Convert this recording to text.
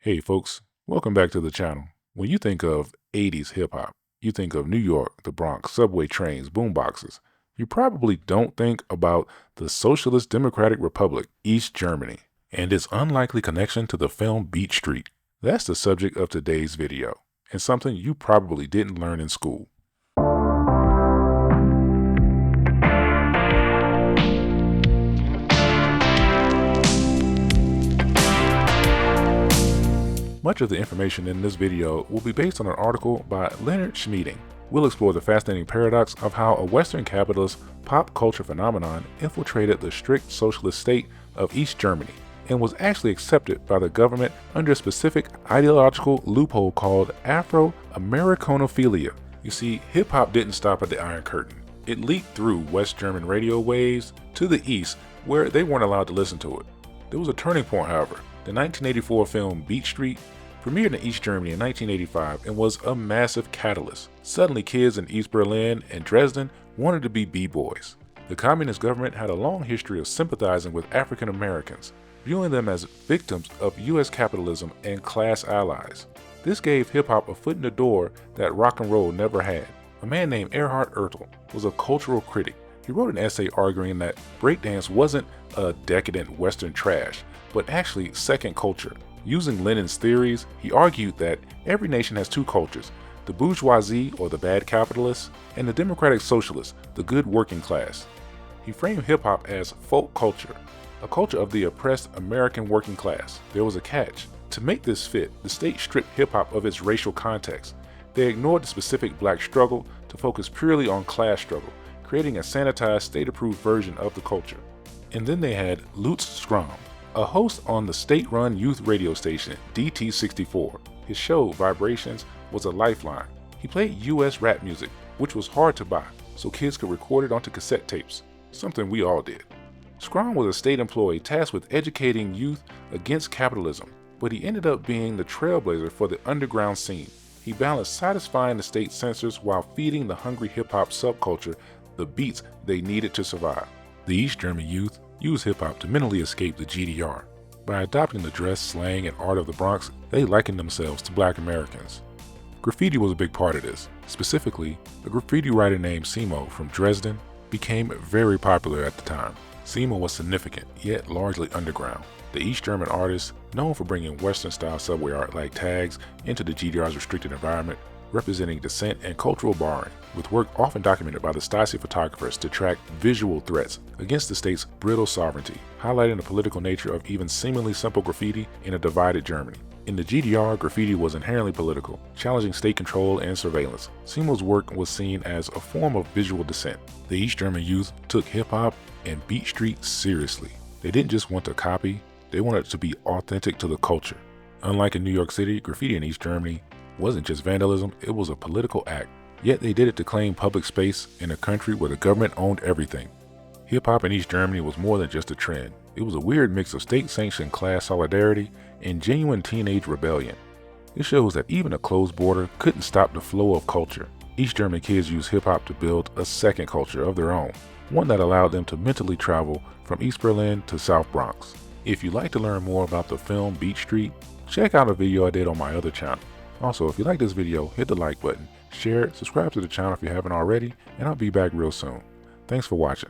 Hey folks, welcome back to the channel. When you think of 80s hip hop, you think of New York, the Bronx, subway trains, boomboxes. You probably don't think about the Socialist Democratic Republic, East Germany, and its unlikely connection to the film Beat Street. That's the subject of today's video, and something you probably didn't learn in school. Much of the information in this video will be based on an article by Leonard Schmieding. We'll explore the fascinating paradox of how a Western capitalist pop culture phenomenon infiltrated the strict socialist state of East Germany and was actually accepted by the government under a specific ideological loophole called Afro-Americanophilia. You see, hip-hop didn't stop at the Iron Curtain. It leaked through West German radio waves to the East, where they weren't allowed to listen to it. There was a turning point, however. The 1984 film Beat Street premiered in East Germany in 1985 and was a massive catalyst. Suddenly, kids in East Berlin and Dresden wanted to be b-boys. The communist government had a long history of sympathizing with African Americans, viewing them as victims of U.S. capitalism and class allies. This gave hip-hop a foot in the door that rock and roll never had. A man named Erhard Ertl was a cultural critic. He wrote an essay arguing that breakdance wasn't a decadent Western trash, but actually second culture. Using Lenin's theories, he argued that every nation has two cultures, the bourgeoisie or the bad capitalists, and the democratic socialists, the good working class. He framed hip-hop as folk culture, a culture of the oppressed American working class. There was a catch. To make this fit, the state stripped hip-hop of its racial context. They ignored the specific black struggle to focus purely on class struggle, creating a sanitized, state-approved version of the culture. And then they had Lutz Schramm, a host on the state-run youth radio station DT64. His show, Vibrations, was a lifeline. He played U.S. rap music, which was hard to buy, so kids could record it onto cassette tapes, something we all did. Schramm was a state employee tasked with educating youth against capitalism, but he ended up being the trailblazer for the underground scene. He balanced satisfying the state censors while feeding the hungry hip-hop subculture the beats they needed to survive. The East German youth used hip-hop to mentally escape the GDR. By adopting the dress, slang, and art of the Bronx, they likened themselves to Black Americans. Graffiti was a big part of this. Specifically, a graffiti writer named Simo from Dresden became very popular at the time. Simo was significant, yet largely underground. The East German artist, known for bringing Western-style subway art like tags into the GDR's restricted environment, representing dissent and cultural barring, with work often documented by the Stasi photographers to track visual threats against the state's brittle sovereignty, highlighting the political nature of even seemingly simple graffiti in a divided Germany. In the GDR, graffiti was inherently political, challenging state control and surveillance. Simo's work was seen as a form of visual dissent. The East German youth took hip-hop and Beat Street seriously. They didn't just want to copy, they wanted to be authentic to the culture. Unlike in New York City, graffiti in East Germany wasn't just vandalism, it was a political act. Yet they did it to claim public space in a country where the government owned everything. Hip-hop in East Germany was more than just a trend. It was a weird mix of state-sanctioned class solidarity and genuine teenage rebellion. It shows that even a closed border couldn't stop the flow of culture. East German kids used hip-hop to build a second culture of their own, one that allowed them to mentally travel from East Berlin to South Bronx. If you'd like to learn more about the film Beat Street, check out a video I did on my other channel. Also, if you like this video, hit the like button, share it, subscribe to the channel if you haven't already, and I'll be back real soon. Thanks for watching.